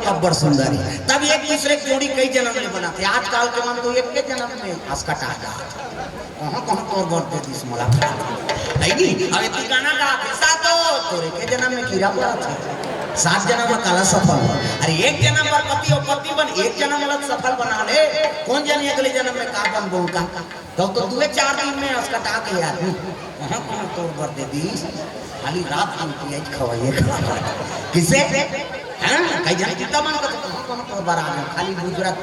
कब्बर सुंदर है। तब एक दूसरे की जोड़ी कई जन्म में बनाते। आजकल के मन तो एक के जन्म में हंस कटा जाता। कहाँ कहाँ तोर बढ़ते दिस मुलाकात है नहीं। अब इतनी गाना गाते सातो तोरे के जन्म में कीड़ा पड़ा था। 7 जन्म में काला सफल। अरे एक जन्म पर पति और पत्नी बन, एक जन्म अलग सफल बना ले। कौन जाने अगले जन्म में का बन बोल का। तो 2-4 दिन में हंस कटा के यार कहाँ कहाँ तोर बढ़ते दिस। खाली रात हम पियाज खवाइए किसे हैं कई जन कितना मन करते कौन तो बार आ खाली गुजरात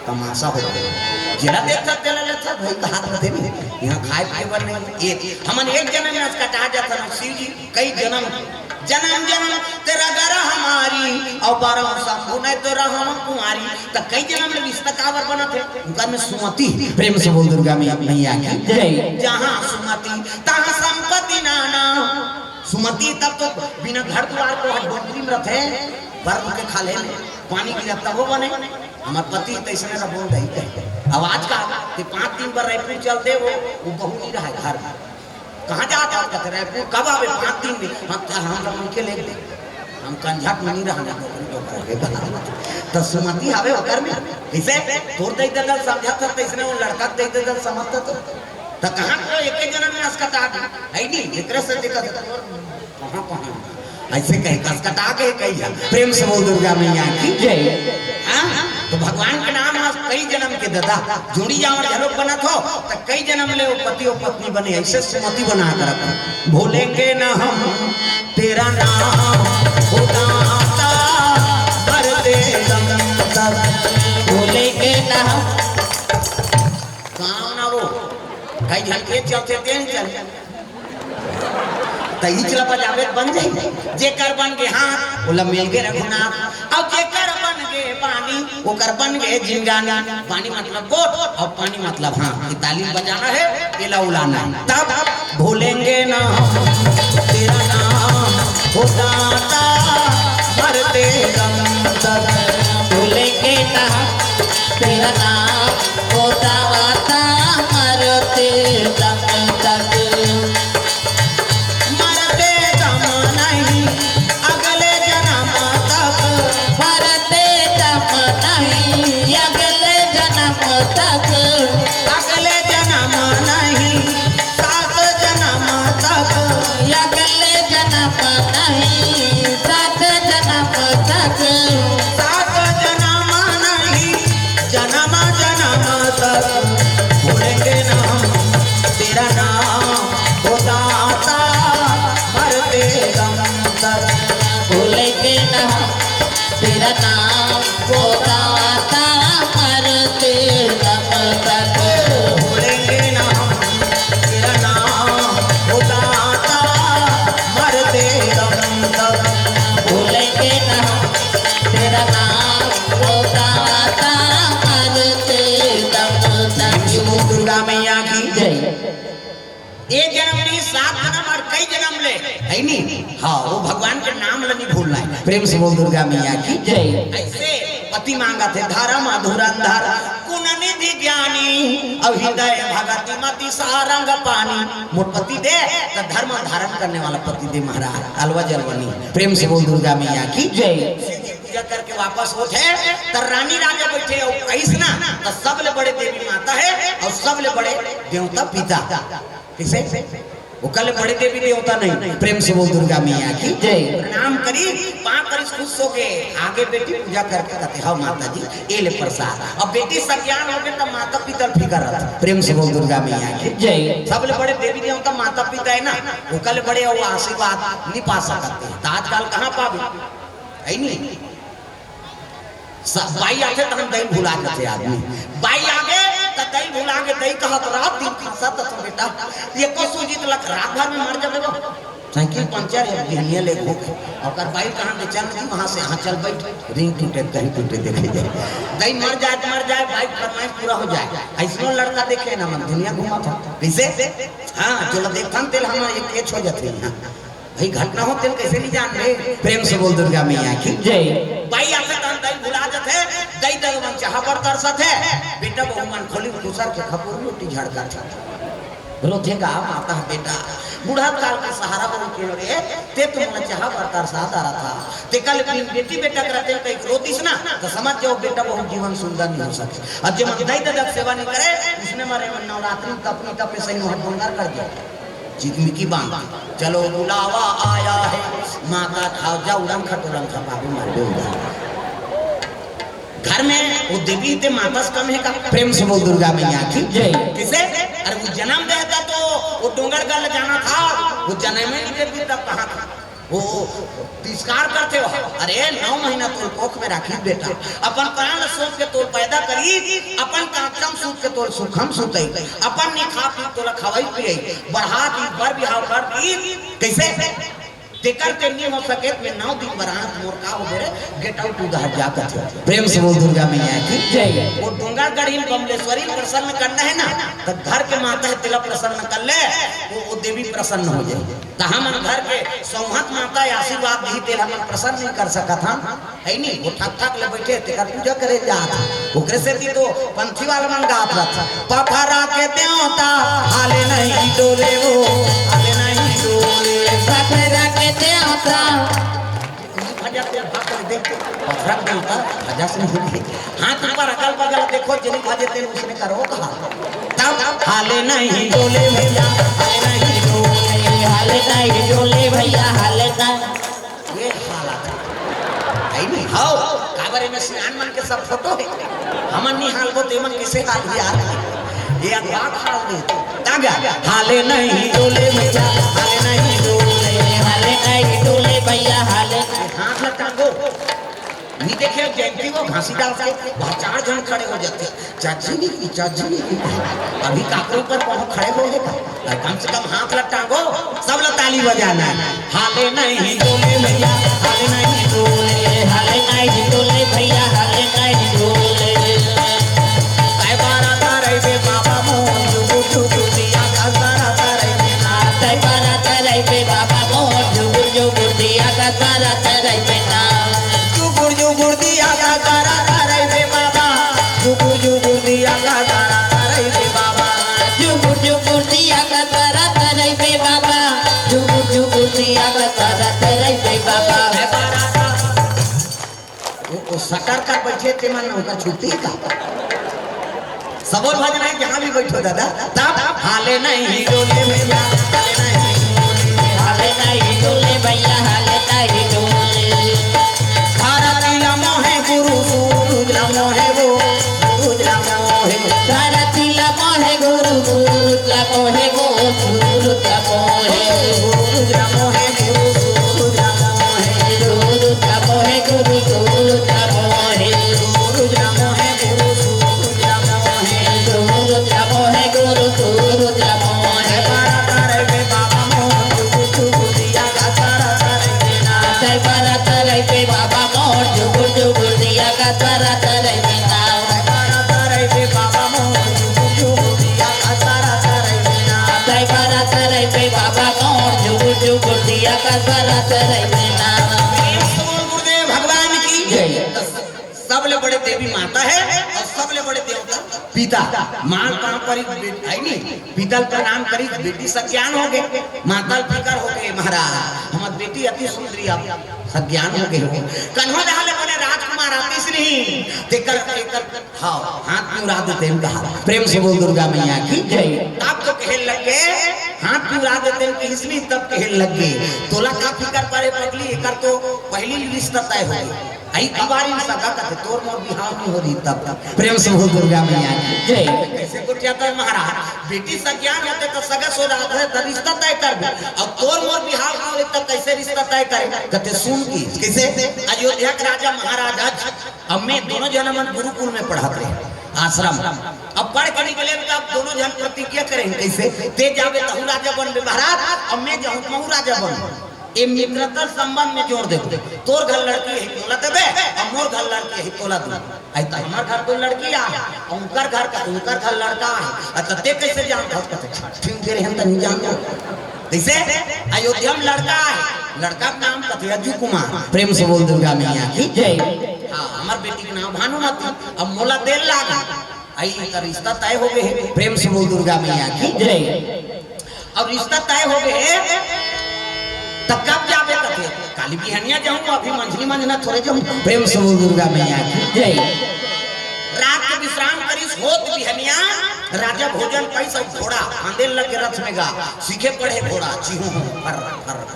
तमाशा हो जिला देख सकते ले लेता भाई कहां होते नहीं यहां खाए पिए पर नहीं। एक हमन एक जन्म में उसका कटा जाता ना शिव जी कई जन्म जन्म जन्म तेरा घर हमारी और 12 शंभु ने तेरा हम कुमारी तो कई जन्म में रिश्ता कावर बना थे उनका में सुमति प्रेम से बोल दुर्गा मैया की जय। जहां सुमति तहां संपत्ति नाना। सुमति तब तो बिना घर द्वार को डोंगरी में रहते बर्फ के खा ले पानी गिरा तब वो बने। हमार पति तैसे ना बोल रही अब आज का कि 5 दिन पर रायपुर चलते वो बहू नहीं रहा घर में कहाँ जाता कहते रायपुर कब आवे 5 दिन में हम उनके ले गए हम कंझाट में नहीं रहना। तो सुमति आवे होकर में इसे तोड़ दे दे समझा था तैसे वो लड़का दे दे समझता तो कहाँ को एक जन्म में अस्कटा है नहीं एकरे से दिक्कत कहाँ कहाँ ऐसे कहीं कसकटा के कही प्रेम से बोल दुर्गा मैया की जय। हाँ तो भगवान के नाम कई जन्म के दादा जोड़ी जावर झलोक बना था तो कई जन्म ले वो पति और पत्नी बने ऐसे सुमति बना कर भूलेंगे ना हम तेरा नाम खुदाता कर दे भूलेंगे ना काम ना वो कई झलके चलते तेन चल तई चला बजावे बन जाए जेकर बन गए हाथ ओला मिल गए रघुनाथ अब जेकर बन गए पानी ओकर बन गए झिंगाना। पानी मतलब गोट और पानी मतलब हाँ ताली बजाना है केला उलाना तब भूलेंगे ना तेरा नाम खुदाता मरते दम तक भूलेंगे ना तेरा नाम खुदाता मरते दम तक। अगले जन्म नहीं 7 जन्म तक अगले जन्म नहीं 7 जन्म तक 7 जन्म नहीं जन्म जन्म तक भूलेंगे ना तेरा नाम खुदाता मरते दम तक भूलेंगे ना तेरा नाम खुदाता मरते दम तक भूलेंगे ना तेरा नाम खुदाता मरते दम तक भूलेंगे ना तेरा नाम खुदाता मरते दम तक। दुर्गा मैया की जय। एक जन्म नहीं 7 जन्म और कई जन्म ले है नहीं। हाँ वो भगवान के नाम नहीं भूलना है। प्रेम से बोल दुर्गा मैया की जय। ऐसे पति मांगा थे धर्म धुरंधर कुननिधि ज्ञानी अब हृदय भगति मति सारंग पानी मोट पति दे तो धर्म धारण करने वाला पति दे महाराज अलवा जलवनी। प्रेम से बोल दुर्गा मैया की जय। पूजा करके वापस होते तो रानी राजा बैठे और कैस ना तो सबले बड़े देवी माता है और सबले बड़े देवता पिता किसे वो कल बड़े देवी देवता नहीं। प्रेम से बोल दुर्गा मैया की जय। प्रणाम करी पाँव करी खुश हो के आगे बेटी पूजा करके कहते हाँ माता जी ये ले प्रसाद। अब बेटी सज्ञान हो गए तो माता पिता फिकर रहता। प्रेम से बोल दुर्गा मैया की जय। सबले बड़े देवी देवता माता पिता है ना वो कल बड़े वो आशीर्वाद नहीं पा सकते तो आजकल कहाँ पावे है नहीं। बाई आगे तो हम दही भुला जाते आदमी बाई आगे तो दही भुला के दही कहत रात दिन खसा तो बेटा ये को सुजीत लख रात भर में मर जाबे वो साइकिल पंचर है बिहनिया ले हो और बाई कहां ले चल दी वहां से हां चल बैठ रिंग टूटे कहीं टूटे देखे जाए दही मर जाए बाई फरमाइश पूरा हो जाए। ऐसा लड़का देखे ना मन दुनिया घुमा था कैसे हां चलो देखथन तेल हम एक छो जाते हां भाई घटना हो तेल कैसे नहीं जान रहे। प्रेम से बोल दुर्गा मैया की जय। बाई आके तन दही भुला जाते दही दगमन चाह पर तरसत है बेटा बहु मन खोली दूसर के खपुर रोटी झड़का था रोधेगा माता बेटा बूढ़ा काल के सहारा बन के रे ते तुमने चाहा बरतर साथ आ रहा था ते कल बेटी बेटा करते कई रोतीस ना तो समझ जाओ बेटा बहुत जीवन सुंदर नहीं हो सके अब जब मंदाई तक सेवा नहीं करे उसने मारे नवरात्रि अपनी तपे सही महत बंगार कर दिया जितनी की बांध चलो बुलावा आया है माता खाओ जा उड़न खटोरन खा बाबू मार दे घर में वो देवी ते माता से कम है का प्रेम से बोल दुर्गा मैया की जय किसे अरे वो जन्म देता तो वो डोंगरगढ़ जाना था वो जन्म में नहीं देती तब कहाँ था वो तिरस्कार करते हो अरे 9 महीना तोल कोख में राखी बेटा अपन प्राण सोच के तोल पैदा करी अपन कांचम सूत के तोल सुखम सुतई अपन ने खा पी तोला खवाई पिए बढ़ा दी बर बिहाव कर दी कैसे तेकर ते नहीं हो सके मैं 9 दिन बरात मोर का हो रे गेट आउट उधर जाकर प्रेम से बोल दुर्गा मैया की जय वो डोंगरगढ़ बमलेश्वरी प्रसन्न करना है ना तो घर के माता है तिला प्रसन्न कर ले वो देवी प्रसन्न हो जाए तो हम घर के सौहत माता आशीर्वाद दी तेल हम प्रसन्न नहीं कर सका था है नहीं वो ठक ठक ले बैठे तेकर पूजा करे जात ओकरे से दी तो पंथी वाला मन गात रहा पथरा के देवता हाले नहीं डोले वो हाले नहीं डोले पथरा के देवता भजा ते भाग देख पथरा देवता भजा से नहीं हाथ ऊपर अकल बगल देखो जिनी भजे तेल उसने करो कहा तब हाले नहीं डोले भैया हाले नहीं डोले हाले नहीं डोले भैया हाले ना ये हालत है नहीं हां काबरे में स्नान मन के सब फोटो है हमन नहीं हाल को तेमन किसे हाल यार ये अगवा हाल दे तागा हाले नहीं डोले भैया हाले नहीं डोले भैया हाले हाथ लगा गो नहीं देखे जयंती वो घासी डाल के वहाँ 4 जन खड़े हो जाते चाची नहीं अभी काकरों पर पहुंच खड़े हो गए कम से कम हाथ लटा गो सब लोग ताली बजाना हाले नहीं डोले भैया हाले नहीं डोले भैया हाले नहीं डोले काय बारा तारे बे बाबा मोहन जुगु जुगु दिया का सारा तारे बे ना काय बारा तारे बे बाबा मोहन जुगु जुगु दिया का सारा तारे बे ना जुगु दिया का सारा तारे बे बाबा जुगु दिया का सारा तारे बे बाबा जुगु दिया का सारा तारे बे बाबा जुगु दिया का सारा तारे बे बाबा वो सटर का बैठे थे मन उनका छुट्टी का सबोल भजन है जहाँ भी बैठो दादा तब हाले नहीं डोले भैया हाले नहीं डोले भैया हाले नहीं डोले भारती लमो है गुरु लमो है वो गुरु लमो है भारती लमो है गुरु लमो है वो गुरु लमो है गुरु लमो है गुरु लमो है गुरु लमो है गुरु लमो है गुरु लमो है भगवान की सबले बड़े देवी माता है और सबले बड़े देवता पिता मां कहां पर है नहीं पिता का नाम करी बेटी सज्ञान हो गए माता फिकर हो गए महाराज हमारी बेटी अति सुंदरी आप सज्ञान हो गए कन्हो डाले बने राजकुमार आतीस नहीं तेकर हां हाथ में उड़ा देते हैं कहा प्रेम से बोल दुर्गा मैया की जय तब तो कहे लगे हाथ में उड़ा देते हैं कि इसलिए तब कहे लगे तोला का फिकर पड़े पगली एकर तो पहली रिश्ता तय हो गई आई कबारी सगा का तोर मोर बिहाव नहीं हो रही तब प्रेम से बोल दुर्गा मैया की जय कैसे को जाता है महाराज बेटी सज्ञान होते तो सगा सो रहा है तो रिश्ता तय कर दे अब तोर मोर बिहाव ना हो तब कैसे रिश्ता तय करे कहते सुन की कैसे अयोध्या के राजा महाराजा अब मैं दोनों जन गुरुकुल में पढ़ाते हैं आश्रम अब पढ़ के निकले तब दोनों जन प्रतिज्ञा करेंगे कैसे ते जावे तहु राजा बन महाराज अब मैं जाऊं महू राजा बन ये मित्रता संबंध में जोड़ दे तोर घर लड़की है तोला देबे और मोर घर लड़की है तोला दे आई त हमर घर तो लड़की आ उनकर घर का उनकर घर लड़का है त ते कैसे जान ठीक तेरे हम त नहीं जान कैसे अयोध्या में लड़का है लड़का का नाम कथे अज्जू कुमार प्रेम से बोल दुर्गा मैया की जय हां हमर बेटी के नाम भानुमती अब मोला देल लागा आई का रिश्ता तय हो गए प्रेम से बोल दुर्गा मैया की जय और रिश्ता तय हो गए तब कब जावे कथे काली बिहनिया जाऊं अभी मंझली मंझना थोड़े जाऊं प्रेम से बोल दुर्गा मैया की जय। रात के विश्राम करी होत बिहनिया राजा भोजन पैसा घोड़ा फांदे लग रथ में गा सीखे पढ़े घोड़ा चिहू फर फर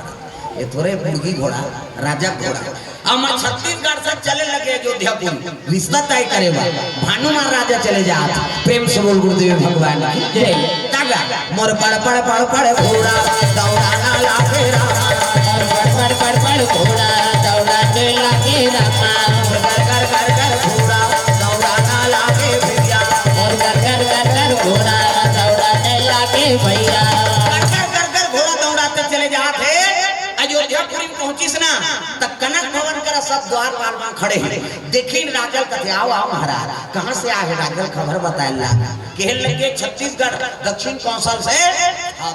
ये थोड़े मुर्गी घोड़ा राजा घोड़ा हम छत्तीसगढ़ से चले लगे अयोध्यापुर रिश्ता तय करे भानुमान राजा चले जा प्रेम से बोल गुरुदेव भगवान की जय। तागा मोर पड़ पड़ पड़ पड़ घोड़ा दौड़ाना लागे रामा पड़ पड़ पड़ घोड़ा दौड़ाने लागे रामा कर कर कर कर घोड़ा दौड़ाना लागे भैया और कर कर कर कर घोड़ा दौड़ाने लागे भैया कर कर कर कर घोड़ा दौड़ाते चले जाते अयोध्यापुरी में पहुंचिस ना तब कनक भवन कर सब द्वार पाल वहां खड़े हैं देखिन राजल कथे आओ आओ महाराज कहां से आए राजल खबर बताएला कहल लगे छत्तीसगढ़ दक्षिण कौशल से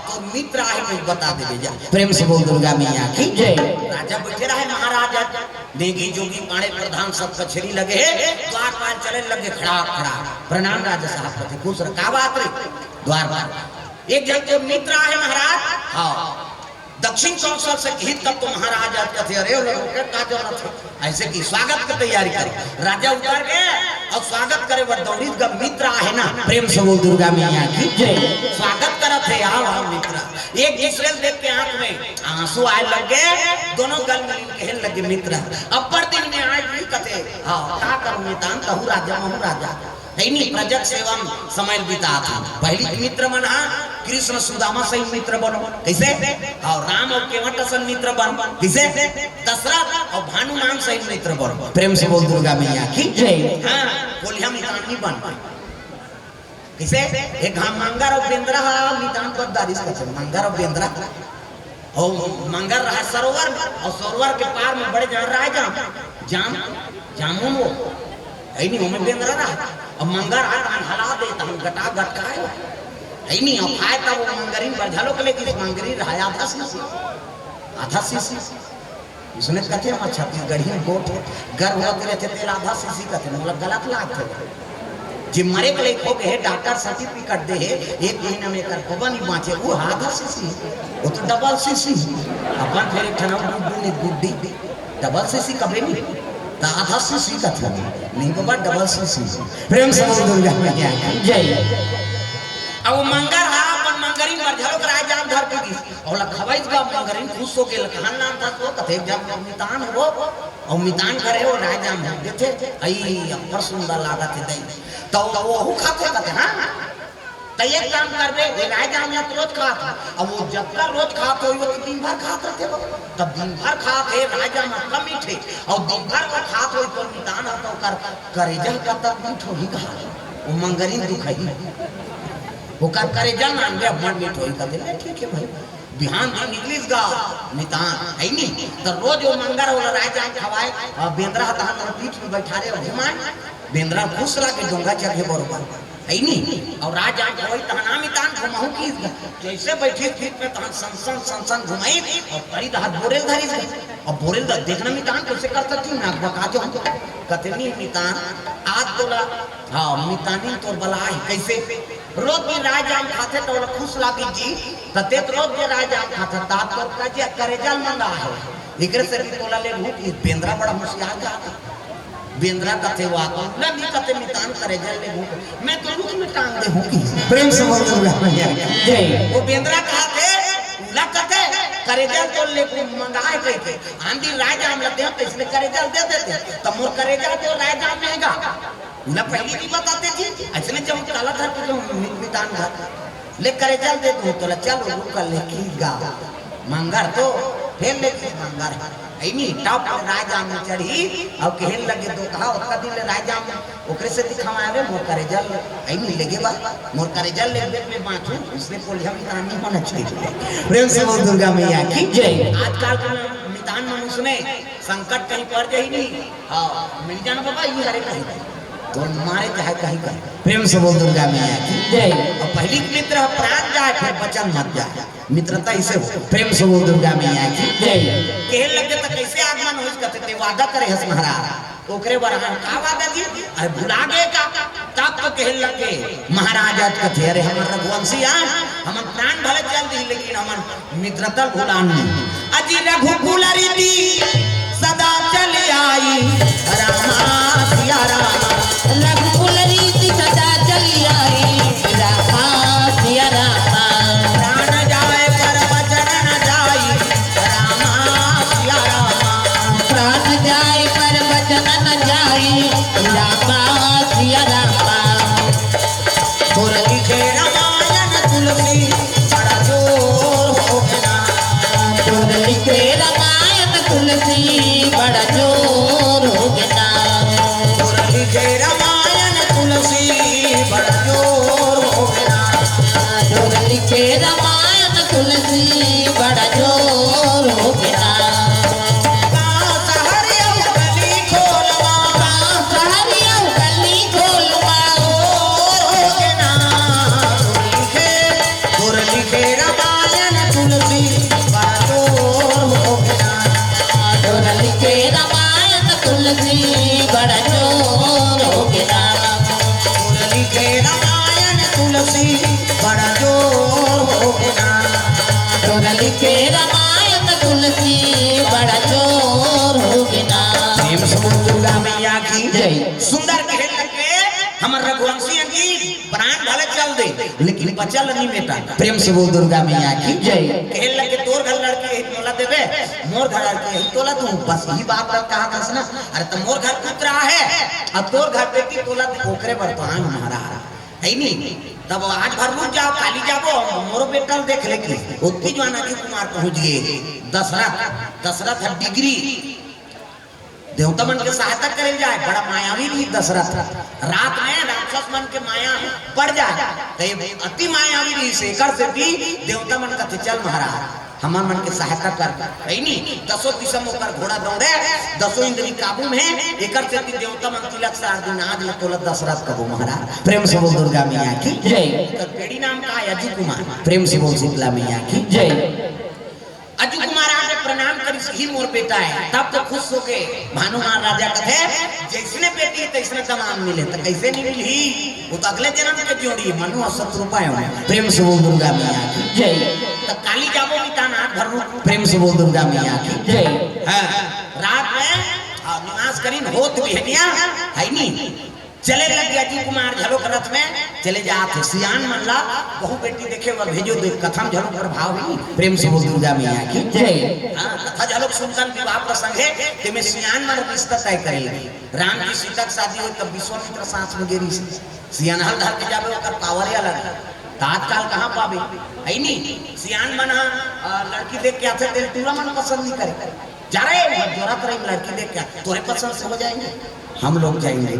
तो मित्र आए नहीं बता दे जा प्रेम से बोल दुर्गा मैया की जय। राजा बैठे रहे महाराजा देगी जोगी पाड़े प्रधान सब कचहरी लगे द्वार पाल चले लगे खड़ा खड़ा प्रणाम राजा साहब कथे खुश रखा बात रे द्वार पाल एक जन के मित्र आए महाराज हाँ दक्षिण कौशल से हित तब तो महाराज कथे अरे का जरूरत है ऐसे की स्वागत की तैयारी करे राजा उतर गए और स्वागत करे वो दौड़ी का मित्र है ना प्रेम से बोल दुर्गा मैया की जय। स्वागत करत है आओ आओ मित्र एक दूसरे देख के आंख में आंसू आए लगे दोनों गल मिल कहने लगे मित्र अपर दिन में आए भी कथे हां का करूं नितान कहूं राजा महू राजा नहीं प्रजक सेवम समय बिता था पहली मित्र मना कृष्ण सुदामा से मित्र बनो कैसे और राम और केवट से मित्र बन कैसे दशरथ और भानुमान से मित्र बनो प्रेम से बोल दुर्गा मैया की जय। हां बोलिया मितान बन कैसे एक हम मंगर और बेंद्रा मितान पर दारिस का मंगर और बेंद्रा और मंगर रहा सरोवर और सरोवर के पार में बड़े जन रहा जाम जामुन वो है नहीं हमें बेंद्रा रहा अब मंगर आता हला देता हम गटा गटकाए है नहीं अब खाए तब वो मंगरीन बरझालो के लेकिन मंगरी रहा आधा सीसी इसने कहते हम छत्तीसगढ़ी में गोट गर्भ होते रहते तेल आधा सीसी कहते मतलब गलत लागते जे मरे के लिए है डॉक्टर सर्टिफिकेट दे है एक महीना में कर खबर नहीं बाँचे वो आधा सीसी वो तो डबल सीसी अपन फिर एक ठना गुड्डी डबल सीसी कभी नहीं तो आधा सीसी का था नहीं बाबा डबल सीसी प्रेम से बोल दुर्गा मैया की जय। अब वो मंगर हा अपन मंगरी बरझालो कराए जाम धर के और खवाइस का मंगरी खुश हो गेल कहां नाम था तो कथे जब मितान हो और मितान करे वो राय जाम देते आई अपर सुंदर लागत है दई तो वो खाते कहते हां तो एक काम करबे राय जाम या रोज खात अब वो जब का रोज खात हो वो दिन भर खात रहते तब दिन भर खात है राय जाम कम मीठे और दिन भर का खात हो तो मितान तो कर करेजा का तब मीठो ही कहा वो मंगरी दुखई वो कर करे जन अंडे मन में ठोई कर दे ठीक है भाई बिहान दिन इंग्लिश गा मितान है नहीं तो रोज वो मंगर वाला राय जान खवाए और बेंद्रा तहां पीठ में बैठा रे घुमाए बेंद्रा खुश रहा के डोंगा जगह बरोबर है नहीं और राज आज होई तहना मितान घुमाऊ की जैसे बैठे पीठ में तहन संसन संसन घुमाई और परी हाथ बोरेल धरी से और बोरेल द देखना मितान कैसे कर सकती ना बका जो कतनी मितान आज तोला हां मितानी तोर बलाई कैसे रोज भी राजाम खाते तो खुश लागी जी तते रोज के राजाम खाते तात तो काजे करेजल मंगा है एकरे से भी तोला ले भूख बेंद्रा बड़ा होशियार जाता बेंद्रा कथे वा तो ना भी कथे मितान करेजल ले भूख मैं तो रुख में टांग दे हूं की प्रेम से बोल दुर्गा मैया की जय। वो बेंद्रा कहते उला कथे करेजल तो ले मंगाए कहते आंधी राजाम लगते हैं तो इसलिए करेजल दे देते तो मोर करेजल तो राजाम महंगा उला पहले भी बताते जी ऐसे जब काला धर के जो मितान घर ले करे चल दे तू तो चल रुक कर ले की गा मंगर तो फिर ले की मंगर है नहीं टॉप राजाम में चढ़ी और कहन लगे तो कहा उसका दिन ले राजाम ओकरे से दिखावा रे मोर करे जल है नहीं लगे बा मोर करे जल ले देख में बांचू इसने बोलिया मितान नहीं होना चाहिए प्रेम से बोल दुर्गा मैया की जय। आजकल के मितान मनुष्य में संकट कहीं पड़ जाई नहीं हां मिल जाना बाबा ये हरे कहीं तो मारे चाहे कहीं कहीं प्रेम से बोल दुर्गा मैया की जय। और पहली मित्र प्राण जाए फिर वचन मत जाए मित्रता इसे हो प्रेम से बोल दुर्गा मैया की जय। कहे लगे तो कैसे आगमन हो कहते ते वादा करे हस महाराज ओकरे बरहा का बात है जी अरे भुला गए का तब तो कह लगे महाराज आज कथे अरे हमर रघुवंशी आ हम प्राण भले चल दी लेकिन हमर मित्रता भुलान नहीं अजी रघुकुल रीति सदा चल आई रामा सिया रामा रघुकुल रीति सदा चली आई रामा सिया रामा प्राण जाए पर वचन न जाई रामा सिया रामा प्राण जाए पर वचन न जाई रामा सिया रामा और लिखे रामायण तुलसी बड़ा जोर हो गया तुर लिखे रामायण तुलसी बड़ा जोर हो गया और लिखे रामायण तुलसी बड़ा जोर हो गया तुर लिखे रामायण तुलसी बड़ा जोर हो गया बड़ा जोर हो गया लिखे रामायण तुलसी बड़ा जोर हो गया तोरा लिखे रामायण तुलसी बड़ा जोर हो गया प्रेम से बोल दुर्गा मैया की जय सुंदर खेल लगे हमर रघुवंशी की प्राण भले चल दे लेकिन बचल नहीं बेटा प्रेम से बोल दुर्गा मैया की जय खेल लगे तोर घर लड़के एक तोला देबे मोर घर लड़के एक तोला दूं बस यही बात कहा था ना अरे तो मोर घर पुत्रा है अब तोर घर बेटी तोला ओकरे बर्तमान हमारा है नहीं तब आज भर रुक जाओ खाली जाबो मोर बेटा देख ले की उतनी जवान अजय कुमार पहुंच गए दशरथ डिग्री देवता मन के सहायता करे जाए बड़ा मायावी भी दशरथ रात में राक्षस मन के माया बढ़ जाए तो अति मायावी भी शेखर से भी देवता मन का चल महाराज हमार मन के सहायता कर है नहीं 10 दिशा में ऊपर घोड़ा दौड़े 10 इंद्री काबू में एकर से भी देवता मन तिलक से अर्जुन आज ले तोला दशरथ कबो महाराज प्रेम से बोल दुर्गा मैया की जय बेड़ी नाम का है अजय कुमार प्रेम से बोल शीतला मैया की जय अजय कुमार आगे प्रणाम करी सही मोर बेटा है तब तो खुश हो गए भानुमान राजा कथे जैसने बेटी तैसने तमाम मिले तो कैसे नहीं मिली वो तो अगले जन्म के जोड़ी मनु और शत्रु पाए प्रेम से बोल दुर्गा मैया की जय तो काली जाबो मिटाना भरनु प्रेम से बोल दुर्गा मैया की जय रात में निवास करीन होत बिहनिया है नहीं चले लग गया अजय कुमार झलोक रथ में चले जाते सियान मनला बहु बेटी देखे वह भेजो देख कथम झलोक प्रभाव ही प्रेम से बोल दुर्गा मैया की जय कथा झलोक सुनकर विवाह प्रसंग है कि मैं सियान मन रिश्ता तय करेगी राम की सीता की शादी हुई तब विश्वामित्र साथ में गिरी सियान हल धर के जावे ओकर पावर अलग तात्काल कहां पावे है नहीं सियान मन लड़की देख के आते दिल पूरा मन पसंद नहीं करे जा रहे जोरा करे लड़की देख के तोरे पसंद से हो जाएंगे हम लोग जाएंगे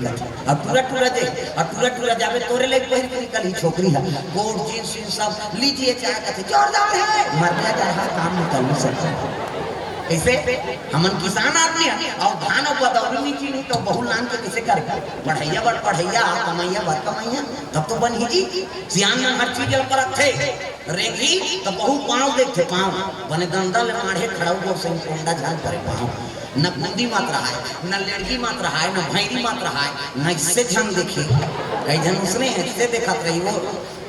अब टूरा दे और टूरा जावे तोरे ले पहिर के निकल ही छोकरी है कोट जींस सब लीजिए चाहे कहते जोरदार है मरने जा रहा काम निकल नहीं सकता कैसे हमन किसान आदमी है और धान और बदौरी नीची नहीं तो बहु लान के कैसे कर पढ़ैया बड़ पढ़ैया कमैया बड़ कमैया तब तो बन ही जी सियान में हर चीज पर रखे रेगी तो बहु पाँव देखते पाँव बने दंदल माढ़े खड़ा गोर से कोंडा झाल करे पाँव न नंदी मत रहा है न लड़की मत रहा है न भैरी मत रहा है न इससे झंग देखी कई जन उसने इससे देखा रही वो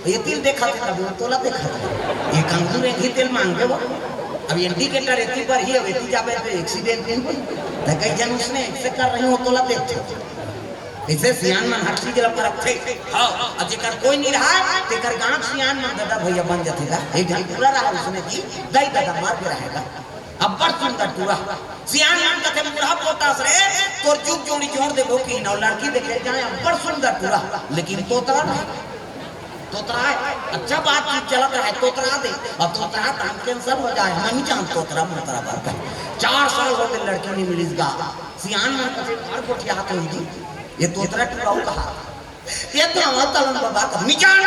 ये तिल देखा थे तब वो तोला देखा था ये कंकूर एक तेल मांगे वो अब इंडिकेटर एती पर ही अब एती जावे तो एक्सीडेंट नहीं हुई तो कई जन उसने ऐसे कर रहे हो तोला देखते ऐसे सियान मन हर चीज पर रखे हां अब जेकर कोई नहीं रहा तेकर गांव सियान मन दादा भैया बन जातेगा एक ढंग पूरा रहा उसने की दई दादा मार के रहेगा अब बड़ सुंदर टूरा सियान मन कथे मुरहा पोतास रे तोर जुग जोड़ी जोड़ देबो कि नौ लड़की देखे जाए अब बड़ सुंदर टूरा लेकिन तोतरा नहीं तोतरा अच्छा बात चलत रहा तोतरा दे अब तोतरा टाइम कैंसर हो जाए हम नहीं जानते तोतरा मोतरा बार का 4 साल हो गए लड़की नहीं मिली गा सियान मन कथे घर को क्या तो जी ये तोतरा टूरा कहा ये तो हम तलन बाबा का मिजान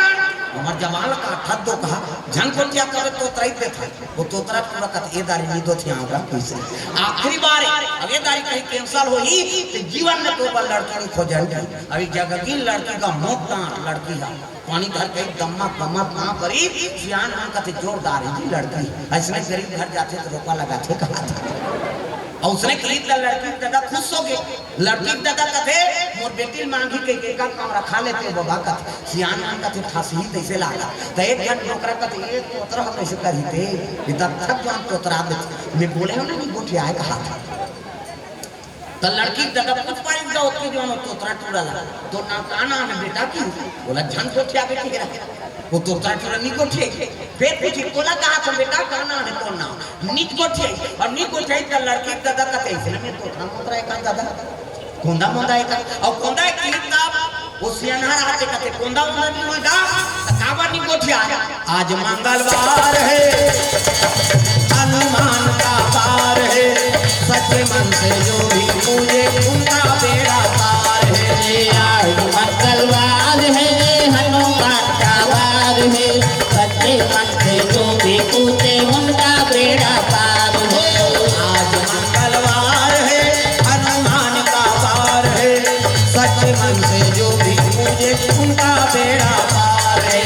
हमार जमाल का ठद्दो कहा झन को क्या करे तोतरा ही था वो तोतरा टूरा का ये दारी नहीं दो थी होगा कैसे आखिरी बार अब ये दारी कहीं कैंसर होई तो जीवन में तो बार लड़की नहीं खोजन अभी जगह की लड़की का मोटा लड़की है पानी भर के दम्मा कमत ना करी सियान मन का जोरदार है जी लड़की ऐसे गरीब घर जाते तो रोपा लगाते कहा था और उसने कही त लड़की दादा खुश हो गए। लड़की दादा कथे मोर बेटी मांगी के का काम रखा लेते बाबा कथे सियान मान कथे फांसी तैसे लागा त एक घंट नौकरा कथे ये तोतरा हम कैसे करीते इतना थक जान तोतरा दे मैं बोले हम ना कि गोठिया है कहा था तो लड़की दादा कुछ पाई जाओ के जो तोतरा टूरा तो ना काना है बेटा की बोला झन गोठिया बेटी के रखे वो तोतरा टूरा नी गोठिया फिर पूछी बोला कहा था बेटा काना है तो ना नीच गोठिया और नी गोठिया तो लड़की दादा कथे इसलिए मैं तोतरा मोतरा का दादा कोंदा मोंदा एक और कोंदा एक किताब वो सियानहार आते कहते कोंदा मोंदा नहीं होगा काबर नहीं गोठिया आज मंगलवार है हनुमान का पार है सच्चे मन से जो भी पूजे उनका बेड़ा पार है। आज मंगलवार है हनुमान का वार है सच्चे मन से जो भी पूजे उनका बेड़ा पार है। आज मंगलवार है हनुमान का पार है सच्चे मन से जो भी पूजे उनका बेड़ा पार है।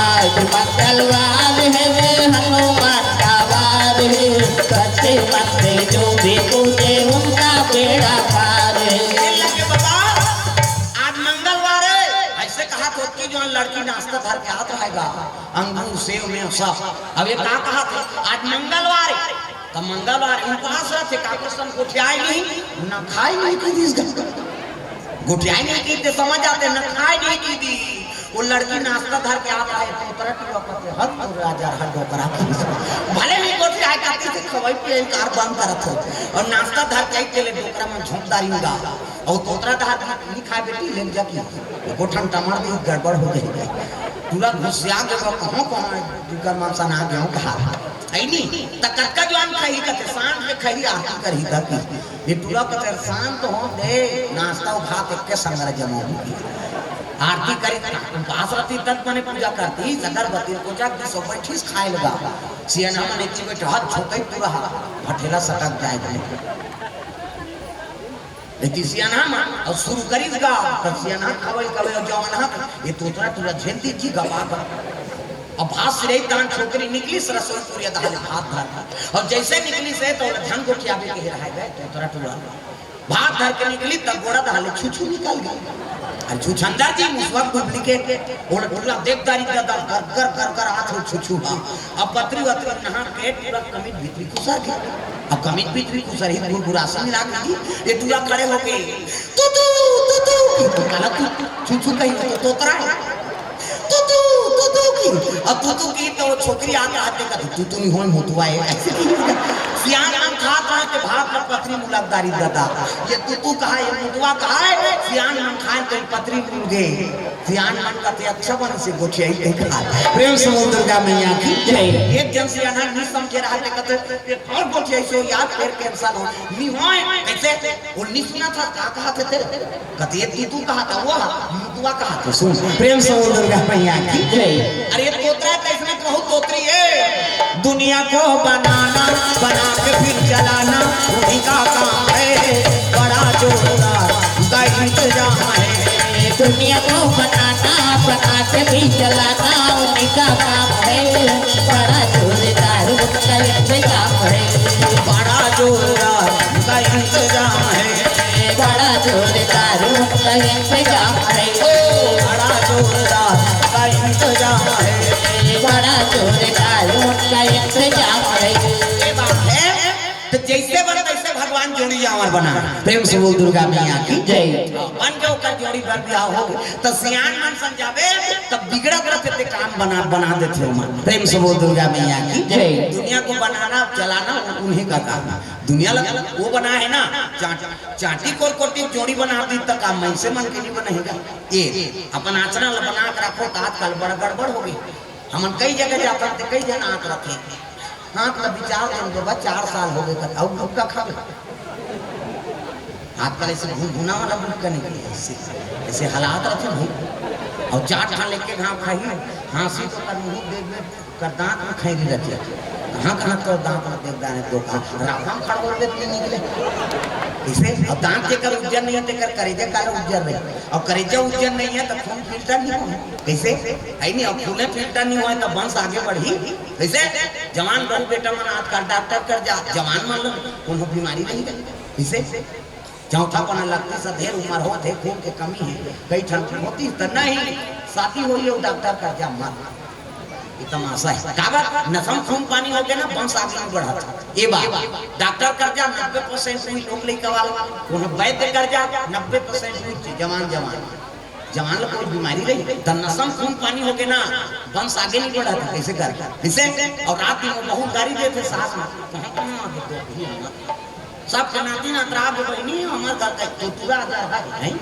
आज मंगलवार है हनुमान का वार है सच्चे मन से जो भी पूजे उनका बेड़ा पार है। लगे बाबा आज मंगलवार है ऐसे कहा तो कि जो लड़की नाश्ता धर के हाथ रहेगा अंगूर सेव में सब अब ये कहा था आज मंगलवार है तो मंगलवार उपवास रहते काकृष्ण गोठियाई नहीं ना खाई नहीं की दी गोठियाई नहीं की थे समझ आते ना खाई नहीं की दी वो लड़की नाश्ता धर के आता है तो तरह की करते हद तो राजा हद डोकरा भले नहीं गोठियाई खाती थी खवाई पे कार बंद करत हो और नाश्ता धर के के लिए डोकरा में झोंकदारी होगा और तोतरा धर नहीं खाए बेटी ले जा की गोठन टमार दी गड़बड़ हो गई पूरा घुसिया के कहां कहां दुकर मांसा ना गयो कहा ऐनी तकक्का जवान खही कते सांझ में खही आरती करही का ये पूरा कते शांत हो दे नाश्ता भात एक के संग जमा होगी आरती करी बासरती तक मने पूजा करती अगरबत्ती को जाग सो बैठीस खाए लगा सियाना मने की बैठ हाथ छोटे पूरा भठेला सटक जाए लेकिन सियाना और शुरू करीगा तो सियाना खवई कवे और जवान ये तोतरा तुरा झेलती जी गवा अब भात से रही दान छोकरी निकली सरस्वती पूरी दाल भात धर और जैसे निकली से तो धन को क्या भी कह रहा है तोतरा तुरा भात धर के निकली तब गोड़ा दाल छुछू निकल गई और छुछंदा जी मुसवा डुप्लीकेट और पूरा देखदारी का दाल कर कर कर कर हाथ में छुछू अब पत्री वत्री नहा पेट पूरा कमिट भीतरी कुसर गया अब कमिट भीतरी कुसर ही गुरासा मिला गई ये दूरा खड़े हो गए तू कहा तू छुछू कहीं तो तोतरा तू की अब तू की तो छोकरी आके आते का तू नहीं होय मोतुआ है ऐसे सियान हम खा के भात पर पत्री मुलाकादारी दादा ये तू कहा ये मोतुआ कहा है सियान हम खाए तो पत्री मुल गए सियान मन का ते अच्छा बन से गोठिया ही खा प्रेम समूह दुर्गा मैया की जय। एक जन सियान नहीं समझ रहा थे कहते ये और गोठिया सो याद फिर कैंसल हो नहीं होय कैसे वो नहीं सुना था क्या कहा थे तेरे कहते ये तू कहा था वो मोतुआ कहा था सुन प्रेम समूह दुर्गा मैया की जय। अरे तोतरा कैसे बहुत तोतरी है दुनिया को बनाना बना के फिर चलाना उन्हीं का काम है बड़ा जोरदार का इंतजाम है दुनिया को बनाना बना के भी चलाना उन्हीं का काम है बड़ा जोरदार उनका इंतजाम है बड़ा जोरदार का इंतजाम है बड़ा जोरदार उनका इंतजाम है बड़ा जोरदार का इंतजाम है बड़ा जोरदार उनका इंतजाम है। तो जैसे बन तैसे भगवान जोड़ी जावर बना प्रेम से बोल दुर्गा मैया की जय। बन जाओ का जोड़ी बर ब्याह हो तो सियान मन समझावे तब बिगड़ा करते काम बना देते हो मन प्रेम से बोल दुर्गा मैया की जय। दुनिया को बनाना चलाना उन्हीं का काम दुनिया वो बना है ना चाटी कोटी जोड़ी बना दी तो काम मैं से मन के नहीं बनेगा ये अपन आचरण बना के रखो तो आजकल बड़ा गड़बड़ हो गई हम कई जगह जाते थे कई जन आंख रखे हाँ तो विचार देंगे 4 साल हो गए और भूखा खा हाथ पर ऐसे घुना वाला भूख करने के लिए ऐसे हालात रखे भूख और 4 ठान लेके घाव खाई हाँसी तो कर मुंह देख कर दांत में खैरी रखे कहाँ तो दांत में देख दाने तो राम खड़बड़ निकले इसे अब दांत के कर उज्जर नहीं है तेकर करेजा काला उज्जर नहीं और करेजा उज्जर नहीं है तो खून फिल्टर नहीं हो कैसे है नहीं अब खून फिल्टर नहीं हुआ तो वंश आगे बढ़ी कैसे जवान बहू बेटा मन आज का डॉक्टर कर जा जवान मान लो कोनो बीमारी नहीं है इसे चौथा पना लगती से ढेर उम्र होते खून के कमी है कई ठन होती तो नहीं साथी होई है डॉक्टर कर जा मर ये तमाशा है काबर नसम खून पानी हो गया ना वंश आगे नहीं बढ़ा ये बात डॉक्टर कर जा 90% नहीं लोग लेके वाला कोनो वैद्य कर जा 90% नहीं जवान जवान जवान लोग कोई बीमारी नहीं तो नसम खून पानी हो गया ना वंश आगे नहीं बढ़ा था कैसे कर इसे और रात में बहुत गाड़ी देते सास में सब के नाती नातरा बहनी हमार करता तो पूरा आधार है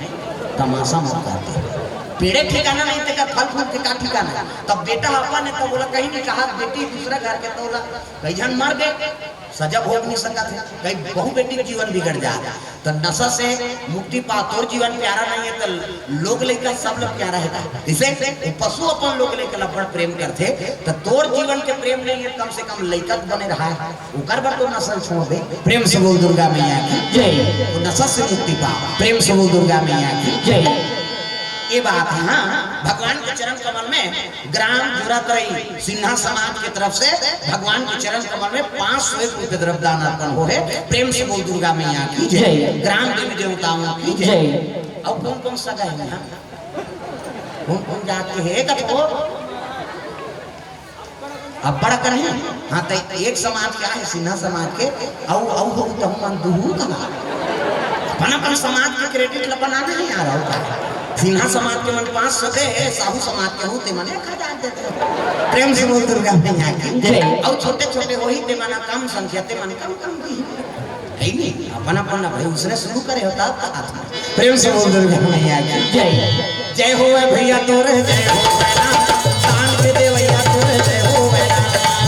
तमाशा मत करते पेड़े ठिकाना नहीं तेरा फल फूल के का ठिकाना तब बेटा अपा ने तो बोला कहीं नहीं कहा बेटी दूसरा घर के तोला कई जन मर गए सजा भोग नहीं सकता थे कई बहु बेटी का जीवन बिगड़ जा तो नशा से मुक्ति पा तोर जीवन प्यारा नहीं है तो लोग लेकर सब लोग प्यारा है इसे पशु अपन लोग लेकर बड़ प्रेम करते तो तोर जीवन के प्रेम नहीं है कम से कम लैकत बने रहा है उकर बर तो नशा छोड़ दे प्रेम से बोल दुर्गा मैया की जय वो नशा से मुक्ति पा प्रेम से बोल दुर्गा मैया की जय ये बात है हाँ भगवान के चरण कमल में ग्राम जुरातरई सिन्हा समाज की तरफ से भगवान के चरण कमल में 500 रुपये द्रव्य दान अर्पण हो है प्रेम से बोल दुर्गा मैया की जय ग्राम देवी देवताओं की जय अब कौन कौन सगा है यहाँ कौन कौन जाते हैं कतो अब बड़ा कर हैं हाँ तो एक समाज क्या है सिन्हा समाज के औ हो तो हम दुहू कहा अपन समाज के क्रेडिट बनाना नहीं आ रहा है सिन्हा समाज के मन 500 दे साहू समाज के होते मने 1000 देते प्रेम से बोल दुर्गा मैया की जय और छोटे छोटे वही ते मना कम संख्या ते मन कम कम दी है नहीं अपन अपन भाई उसने शुरू करे होता हाथ में प्रेम से बोल दुर्गा मैया की जय जय हो भैया तोरे जय हो बेटा दान के देवैया तोरे जय हो बेटा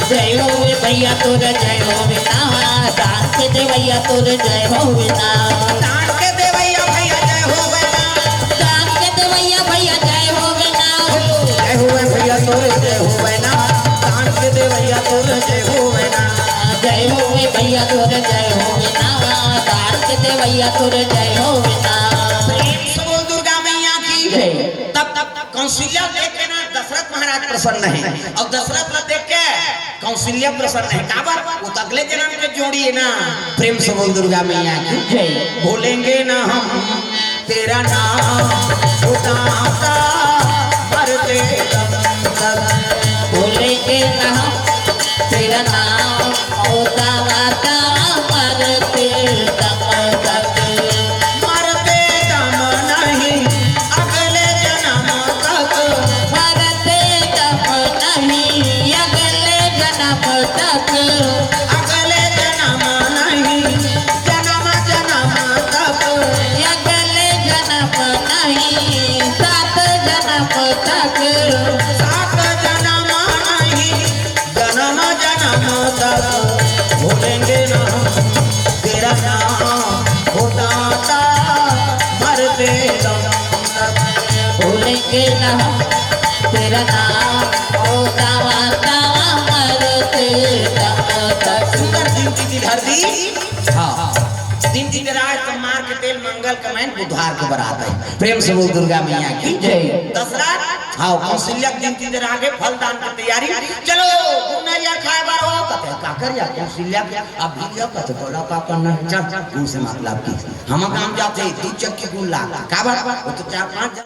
जय हो भैया तोरे जय हो बेटा दान के देवैया तोरे जय हो बेटा दान के देवैया भैया जय हो बेटा दान के देवैया भैया जय हो बेटा जय हो भैया तोरे जय हो बेटा दान के देवैया तोरे जय हो बेटा जय हो भैया तोरे जय हो बेटा दान के देवैया तोरे जय हो बेटा प्रेम से बोल दुर्गा मैया की जय तब कौशल्या देख के ना दशरथ महाराज प्रसन्न है और दशरथ को देख के कौशल्या प्रसन्न है काबर वो तो अगले जन्म के जोड़ी है ना प्रेम से बोल दुर्गा मैया की जय भूलेंगे ना हम तेरा नाम उदासा मरते दम तक भूलेंगे ना हम तेरा नाम उदासा मरते दम तक मरते दम नहीं अगले जन्म तक मरते दम नहीं अगले जन्म तक अगले जन्म नहीं जन्म जन्म तक अगले जन्म नहीं 7 जन्म तक 7 जन्म नहीं जन्म जन्म तक भूलेंगे ना तेरा नाम होता था मरते दम तक भूलेंगे ना हम तेरा नाम होता वाता मरते दम तक सुंदर दिन की धरती हाँ दिन की रात मार के तेल मंगल कमैन बुधवार के बरात है प्रेम से बोल दुर्गा मैया की जय दशरथ हाँ कौशल्या दिन की आगे फल दान की तैयारी चलो गुनरिया खाए बार हो कहते का कर या कौशल्या अब वीडियो कहते बोला का करना चल उनसे मतलब की हम काम जाते 2 चक्की गुण ला का बात वो तो 4-5